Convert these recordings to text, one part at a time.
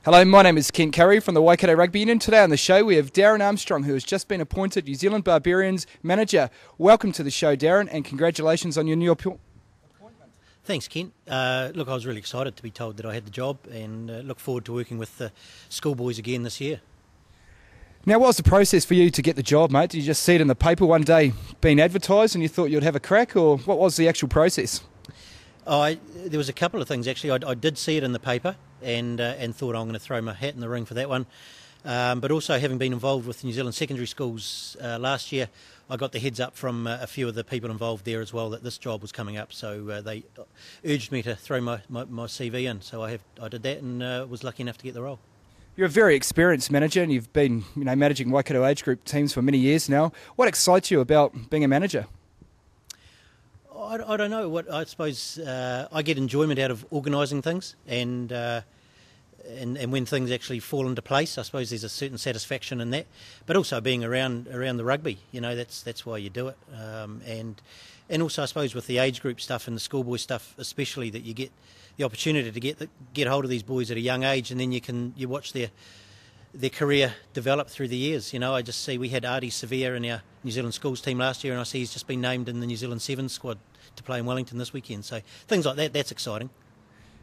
Hello, my name is Currie from the Waikato Rugby Union. Today on the show we have Darin Armstrong, who has just been appointed New Zealand Barbarians manager. Welcome to the show, Darin, and congratulations on your new appointment. Thanks, Kent. Look, I was really excited to be told that I had the job and look forward to working with the schoolboys again this year. Now, what was the process for you to get the job, mate? Did you just see it in the paper one day being advertised and you thought you'd have a crack, or what was the actual process? There was a couple of things, actually. I did see it in the paper and thought I'm going to throw my hat in the ring for that one. But also, having been involved with New Zealand secondary schools last year, I got the heads up from a few of the people involved there as well that this job was coming up. So they urged me to throw my CV in. So I did that and was lucky enough to get the role. You're a very experienced manager and you've been managing Waikato age group teams for many years now. What excites you about being a manager? I don't know. I suppose I get enjoyment out of organising things and when things actually fall into place. I suppose there's a certain satisfaction in that. But also being around the rugby, that's why you do it. And also I suppose with the age group stuff and the schoolboy stuff, especially, that you get the opportunity to get hold of these boys at a young age, and then you watch their career develop through the years. I just see we had Artie Severe in our New Zealand schools team last year, and I see he's just been named in the New Zealand Sevens squad to play in Wellington this weekend. So things like that, that's exciting.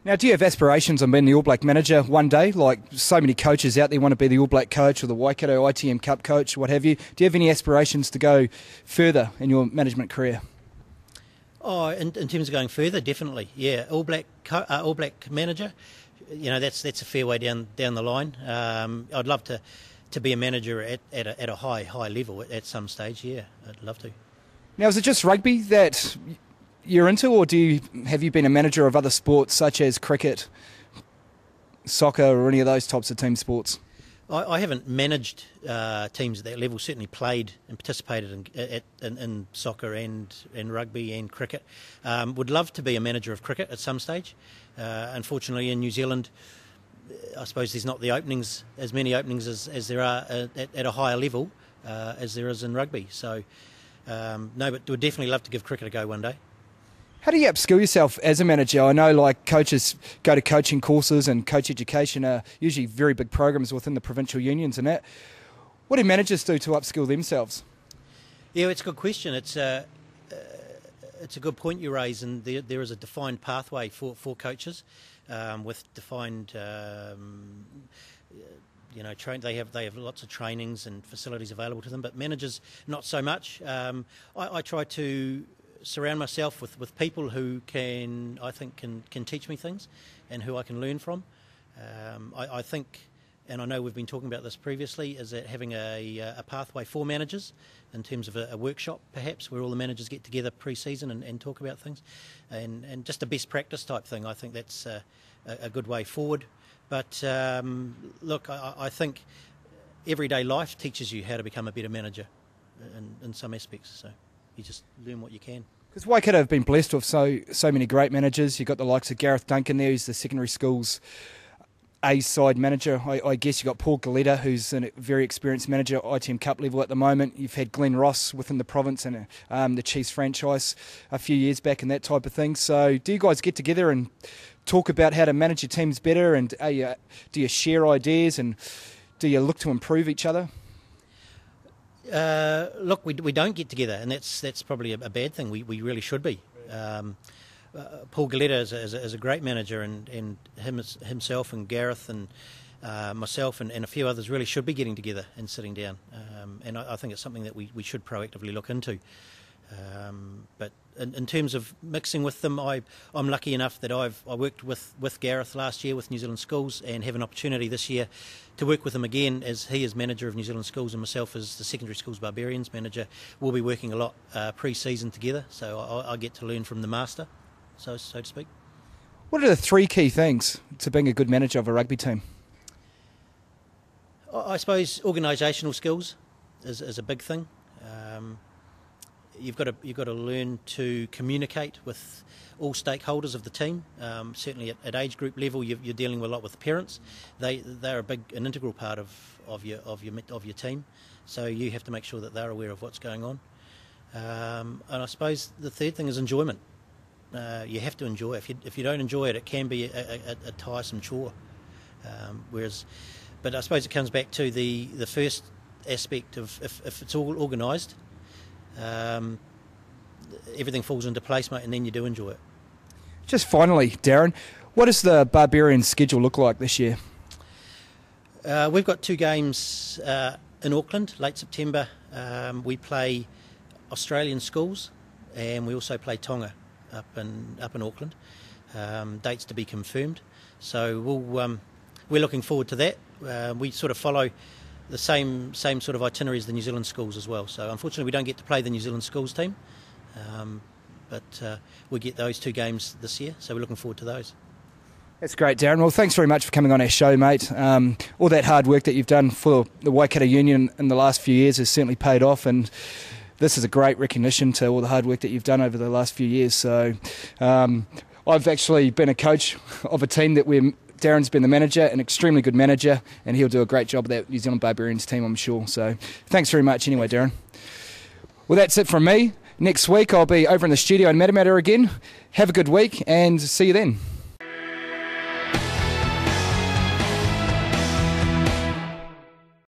Now, do you have aspirations on being the All Black manager one day? Like so many coaches out there want to be the All Black coach or the Waikato ITM Cup coach, what have you. Do you have any aspirations to go further in your management career? Oh, in terms of going further, definitely, yeah. All Black manager, that's a fair way down the line. I'd love to be a manager at a high level at some stage. Yeah, I'd love to. Now, is it just rugby that you're into, or have you been a manager of other sports such as cricket, soccer, or any of those types of team sports? I haven't managed teams at that level. Certainly played and participated in soccer and rugby and cricket. Would love to be a manager of cricket at some stage. Unfortunately, in New Zealand, I suppose there's not as many openings as there are at a higher level as there is in rugby. So, no, but would definitely love to give cricket a go one day. How do you upskill yourself as a manager? I know coaches go to coaching courses, and coach education are usually very big programs within the provincial unions and that. What do managers do to upskill themselves? Yeah, it's a good question. It's a good point you raise, and there is a defined pathway for coaches with defined they have lots of trainings and facilities available to them, but managers not so much. I try to surround myself with people who can teach me things and who I can learn from. I think, and I know we've been talking about this previously, is that having a pathway for managers in terms of a workshop perhaps where all the managers get together pre-season and talk about things and just a best practice type thing. I think that's a good way forward. But look, I think everyday life teaches you how to become a better manager in some aspects, so you just learn what you can. Because Waikato have been blessed with so many great managers. You've got the likes of Gareth Duncan there, who's the secondary schools A-side manager. I guess you've got Paul Galetta, who's a very experienced manager at ITM Cup level at the moment. You've had Glenn Ross within the province and the Chiefs franchise a few years back and that type of thing. So do you guys get together and talk about how to manage your teams better, and do you share ideas, and do you look to improve each other? Look, we don't get together, and that's probably a bad thing. We really should be. Paul Galetta is a great manager, and himself and Gareth and myself and a few others really should be getting together and sitting down. And I think it's something that we should proactively look into. But in terms of mixing with them, I'm lucky enough that I worked with Gareth last year with New Zealand Schools, and have an opportunity this year to work with him again, as he is manager of New Zealand Schools and myself as the secondary schools Barbarians manager. We'll be working a lot pre-season together, so I get to learn from the master, so to speak. What are the three key things to being a good manager of a rugby team? I suppose organisational skills is a big thing. You've got to learn to communicate with all stakeholders of the team. Certainly at age group level, you're dealing a lot with parents. They're an integral part of your team. So you have to make sure that they're aware of what's going on. And I suppose the third thing is enjoyment. You have to enjoy it. If you don't enjoy it, it can be a tiresome chore. But I suppose it comes back to the first aspect of if it's all organised, everything falls into place, mate, and then you do enjoy it. Just finally, Darin, what does the Barbarians schedule look like this year? We've got 2 games in Auckland, late September. We play Australian schools, and we also play Tonga up in Auckland. Dates to be confirmed. So we're looking forward to that. We sort of follow the same sort of itinerary as the New Zealand schools as well. So unfortunately we don't get to play the New Zealand schools team, but we get those 2 games this year, so we're looking forward to those. That's great, Darin. Well, thanks very much for coming on our show, mate. All that hard work that you've done for the Waikato Union in the last few years has certainly paid off, and this is a great recognition to all the hard work that you've done over the last few years. So I've actually been a coach of a team that Darin's been the manager, an extremely good manager, and he'll do a great job of that New Zealand Barbarians team, I'm sure. So thanks very much anyway, Darin. Well, that's it from me. Next week I'll be over in the studio in Matamata again. Have a good week and see you then.